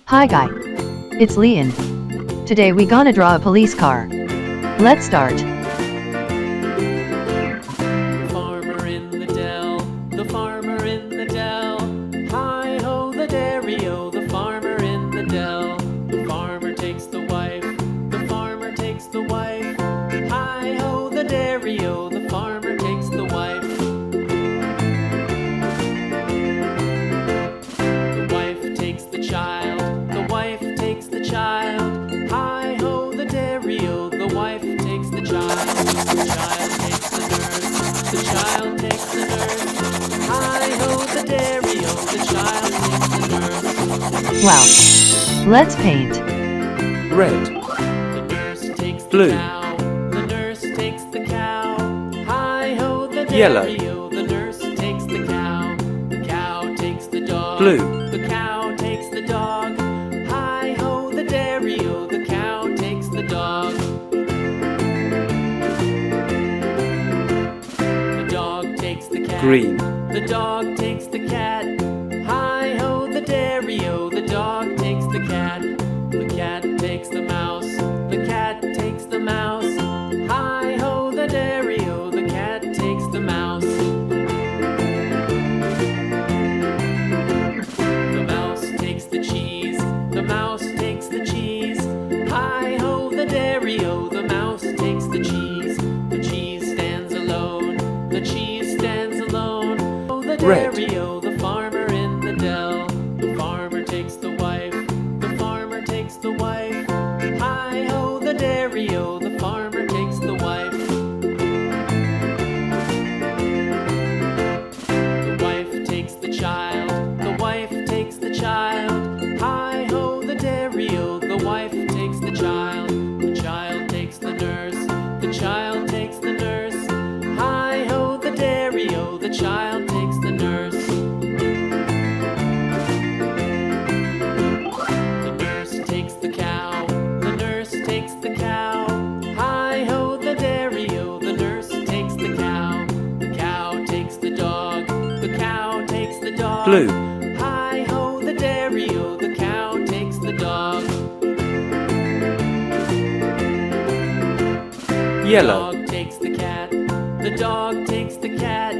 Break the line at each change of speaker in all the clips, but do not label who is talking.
Hi guy. It's Leon. Today we gonna draw a police car. Let's start.
The farmer in the dell, the farmer in the dell. Hi-ho the dairy-o, the farmer in the dell. The farmer takes the wife, the farmer takes the wife. Hi-ho the dairy-o, the farmer takes the wife. The wife takes the child, the wife takes the child. Hi-ho the dairy-o, the wife takes the child. The child takes the nurse, the child takes the nurse. Hi-ho the dairy-o, the child takes the nurse.
Wow. Let's paint.
Red,
The nurse takes the
Blue.
cow, the nurse takes the cow. Hi-ho the
Yellow.
dairy-o, the nurse takes the cow. The cow takes the dog,
Blue.
the cow takes the dog. Hi-ho the dairy-o, the cow takes the dog. The dog takes the cat,
Green,
the dog takes the cat. Hi-ho the dairy-o, the dog takes the cat. The cat takes the mouse, the cat takes the mouse. Hi-ho the dairy-o, the cat takes the mouse. The mouse takes the cheese, the mouse takes the cheese. Hi-ho the dairy-o, the mouse takes the cheese. The cheese stands alone, the cheese stands alone. Oh, the
Red.
dairy-o, the farmer in the dell. The farmer takes the wife, the farmer takes the wife. Hi-ho the dairy-o, the farmer takes the wife. The wife takes the child, the wife takes the child. Hi-ho the dairy-o, the wife takes the child. The child takes the nurse, the child takes the nurse. Hi-ho the dairy-o, the child takes the nurse. The nurse takes the cow, the nurse takes the cow. Hi-ho the dairy-o, the nurse takes the cow. The cow takes the dog, the cow takes the dog.
Blue,
Hi-ho the dairy-o, the cow takes the dog. The
yellow,
dog takes the cat, the dog takes the cat.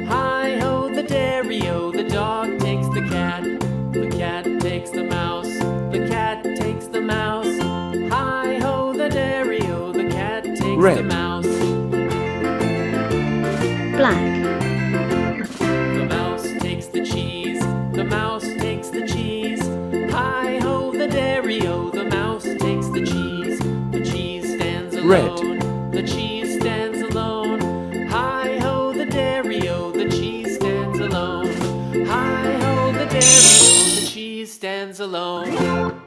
Hi-ho the dairy-o, the dog takes the cat. The cat takes the mouse, the cat takes the mouse. Hi-ho the dairy-o, the cat takes the
Red.
mouse.
Black.
The mouse takes the cheese, the mouse takes the cheese. Hi-ho the dairy-o, the mouse takes the cheese. The cheese stands
Red.
alone, the cheese stands alone. Hi-ho the dairy-o, the cheese stands alone. Hi-ho the dairy-o, the cheese stands alone.